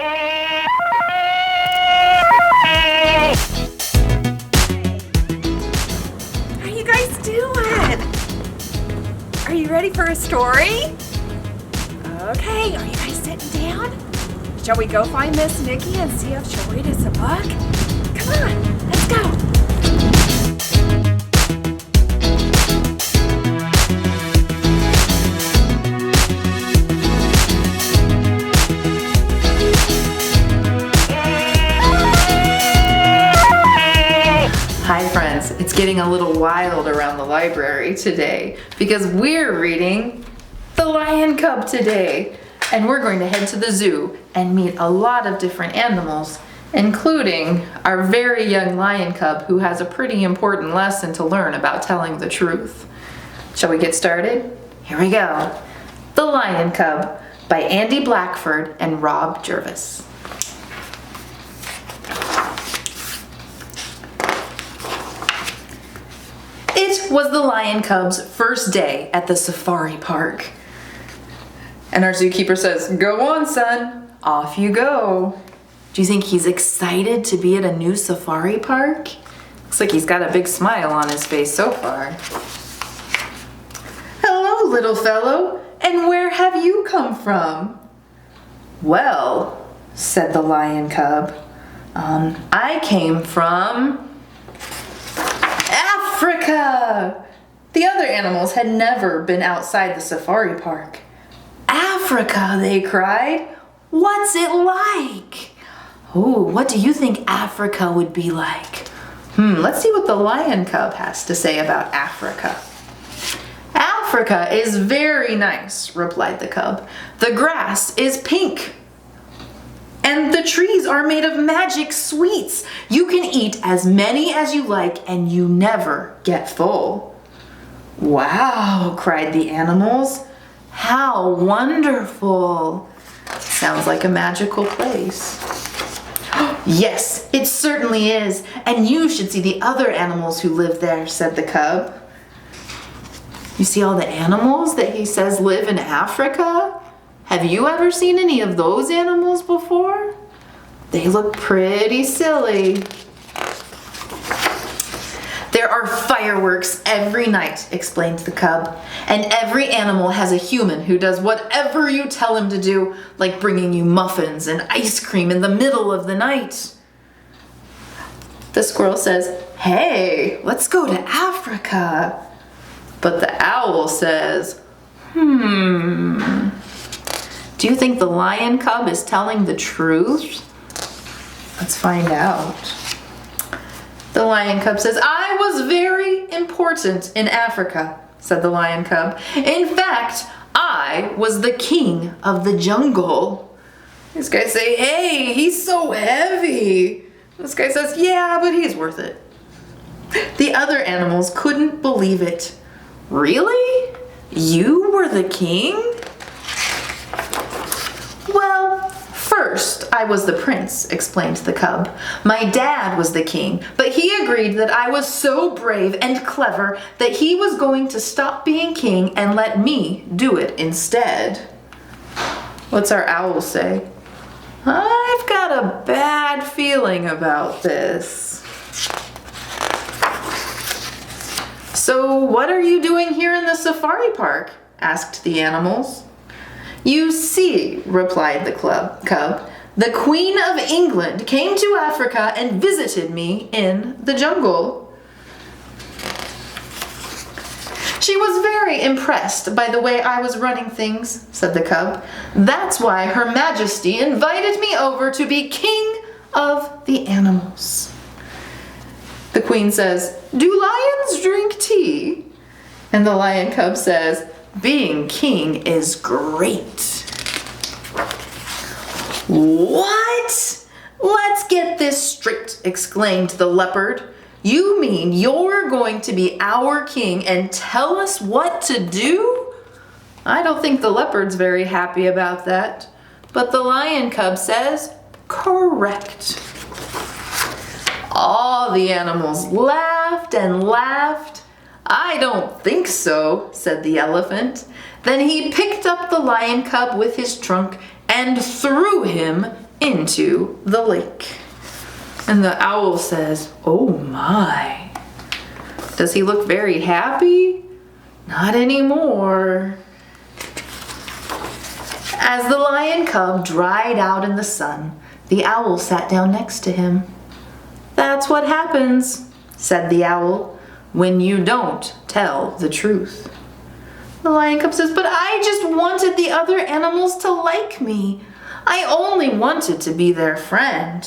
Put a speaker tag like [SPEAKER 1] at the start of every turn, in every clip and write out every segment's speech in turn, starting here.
[SPEAKER 1] How you guys doing? Are you ready for a story? Okay, are you guys sitting down? Shall we go find Miss Nikki and see if she'll read us a book? Come on, let's go.
[SPEAKER 2] Hi friends, it's getting a little wild around the library today because we're reading the Lyin Cub today. And we're going to head to the zoo and meet a lot of different animals, including our very young Lyin Cub who has a pretty important lesson to learn about telling the truth. Shall we get started? Here we go. The Lyin Cub by Andy Blackford and Rob Jervis. It was the Lyin Cub's first day at the safari park. And our zookeeper says, "Go on, son, off you go." Do you think he's excited to be at a new safari park? Looks like he's got a big smile on his face so far. "Hello, little fellow, and where have you come from?" "Well," said the Lyin Cub, I came from Africa. The other animals had never been outside the safari park. "Africa," they cried. "What's it like?" "Oh, what do you think Africa would be like?" Let's see what the Lyin Cub has to say about Africa. "Africa is very nice," replied the cub. "The grass is pink. And the trees are made of magic sweets. You can eat as many as you like and you never get full." "Wow," cried the animals. "How wonderful. Sounds like a magical place." "Yes, it certainly is, and you should see the other animals who live there," said the cub. You see all the animals that he says live in Africa? Have you ever seen any of those animals before? They look pretty silly. "There are fireworks every night," explained the cub, "and every animal has a human who does whatever you tell him to do, like bringing you muffins and ice cream in the middle of the night." The squirrel says, "Hey, let's go to Africa." But the owl says, Do you think the Lyin Cub is telling the truth? Let's find out. The Lyin Cub says, "I was very important in Africa," said the Lyin Cub. "In fact, I was the king of the jungle." This guy say, "Hey, he's so heavy." This guy says, "Yeah, but he's worth it." The other animals couldn't believe it. "Really? You were the king?" "Well, first I was the prince," explained the cub. "My dad was the king, but he agreed that I was so brave and clever that he was going to stop being king and let me do it instead." What's our owl say? "I've got a bad feeling about this." "So what are you doing here in the safari park?" asked the animals. "You see," replied the cub, "the Queen of England came to Africa and visited me in the jungle. She was very impressed by the way I was running things," said the cub. "That's why Her Majesty invited me over to be king of the animals." The queen says, "Do lions drink tea?" And the Lyin Cub says, "Being king is great." "What? Let's get this straight," exclaimed the leopard. "You mean you're going to be our king and tell us what to do?" I don't think the leopard's very happy about that, but the Lyin Cub says, "Correct." All the animals laughed and laughed. "I don't think so," said the elephant. Then he picked up the Lyin Cub with his trunk and threw him into the lake. And the owl says, "Oh my." Does he look very happy? Not anymore. As the lion cub dried out in the sun, the owl sat down next to him. "That's what happens," said the owl, "when you don't tell the truth." The lion cub says, "But I just wanted the other animals to like me. I only wanted to be their friend."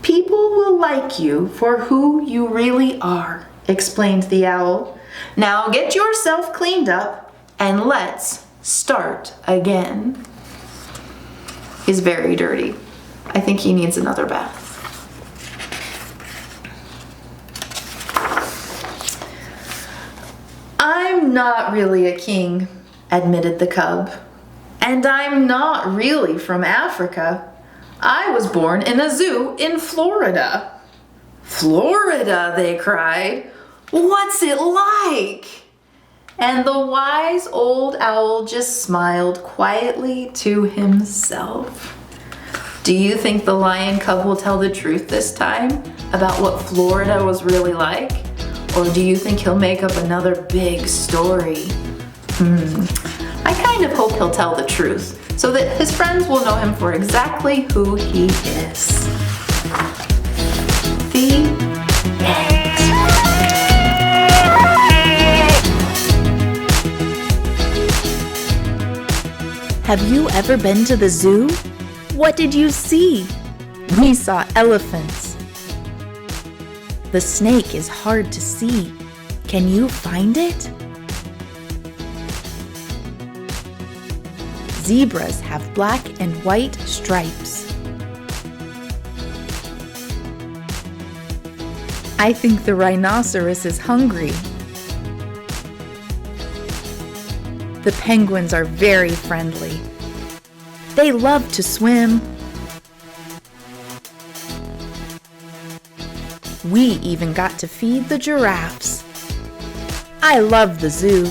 [SPEAKER 2] "People will like you for who you really are," explained the owl. "Now get yourself cleaned up and let's start again." He's very dirty. I think he needs another bath. "I'm not really a king," admitted the cub. "And I'm not really from Africa. I was born in a zoo in Florida." "Florida," they cried. "What's it like?" And the wise old owl just smiled quietly to himself. Do you think the lion cub will tell the truth this time about what Florida was really like? Or do you think he'll make up another big story? I kind of hope he'll tell the truth so that his friends will know him for exactly who he is. The end.
[SPEAKER 3] Have you ever been to the zoo? What did you see? We saw elephants. The snake is hard to see. Can you find it? Zebras have black and white stripes. I think the rhinoceros is hungry. The penguins are very friendly. They love to swim. We even got to feed the giraffes. I love the zoo.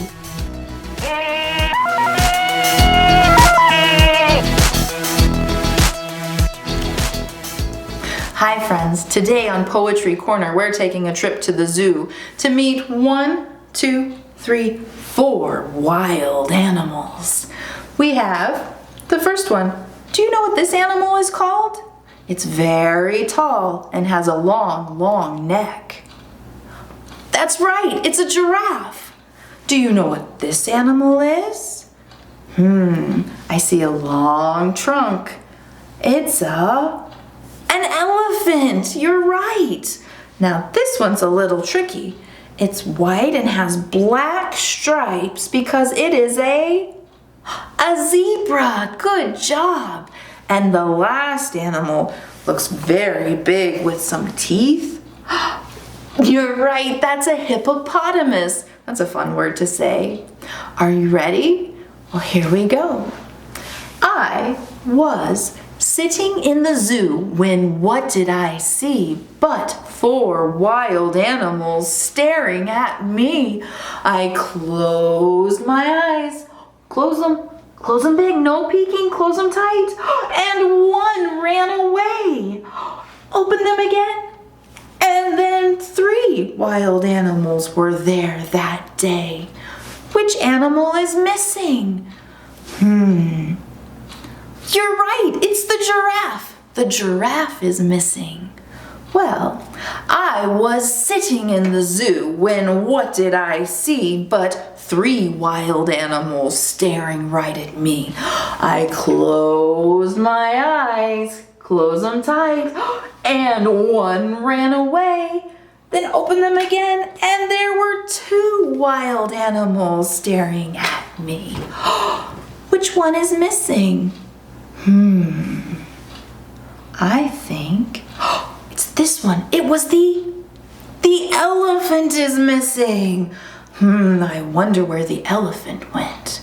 [SPEAKER 2] Hi friends, today on Poetry Corner we're taking a trip to the zoo to meet 1, 2, 3, 4 wild animals. We have the first one. Do you know what this animal is called? It's very tall and has a long, long neck. That's right, it's a giraffe. Do you know what this animal is? I see a long trunk. It's an elephant. You're right. Now this one's a little tricky. It's white and has black stripes because it is a zebra. Good job. And the last animal looks very big with some teeth. You're right, that's a hippopotamus. That's a fun word to say. Are you ready? Well, here we go. I was sitting in the zoo when what did I see but 4 wild animals staring at me. I closed my eyes. Close them big, no peeking, close them tight. And one ran away. Open them again. And then 3 wild animals were there that day. Which animal is missing? You're right, it's the giraffe. The giraffe is missing. Well, I was sitting in the zoo when what did I see but 3 wild animals staring right at me. I closed my eyes, closed them tight, and one ran away. Then opened them again, and there were 2 wild animals staring at me. Which one is missing? I think it's this one. It was the elephant is missing. I wonder where the elephant went.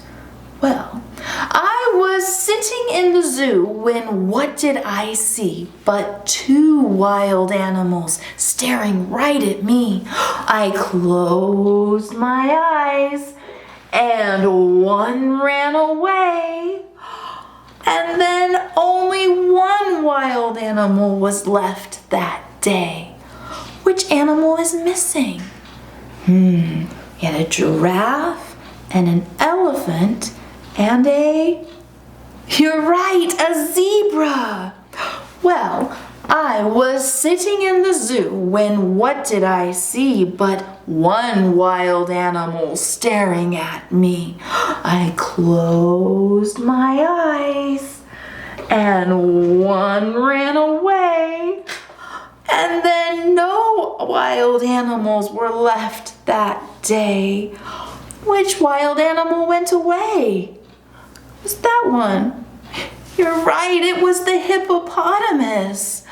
[SPEAKER 2] Well, I was sitting in the zoo when what did I see but 2 wild animals staring right at me. I closed my eyes and one ran away. And then only one wild animal was left that day. Which animal is missing? You had a giraffe and an elephant and you're right, a zebra. Well, I was sitting in the zoo when what did I see but one wild animal staring at me. I closed my eyes and one ran away. And then no wild animals were left that day. Which wild animal went away? It was that one. You're right, it was the hippopotamus.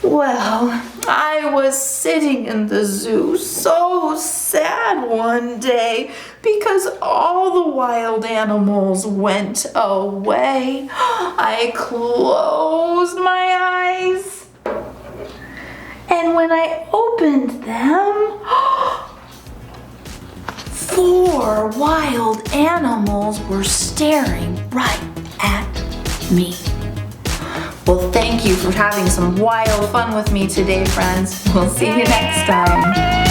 [SPEAKER 2] Well, I was sitting in the zoo so sad one day because all the wild animals went away. I closed my eyes. And when I opened them, 4 wild animals were staring right at me. Well, thank you for having some wild fun with me today, friends. We'll see you next time.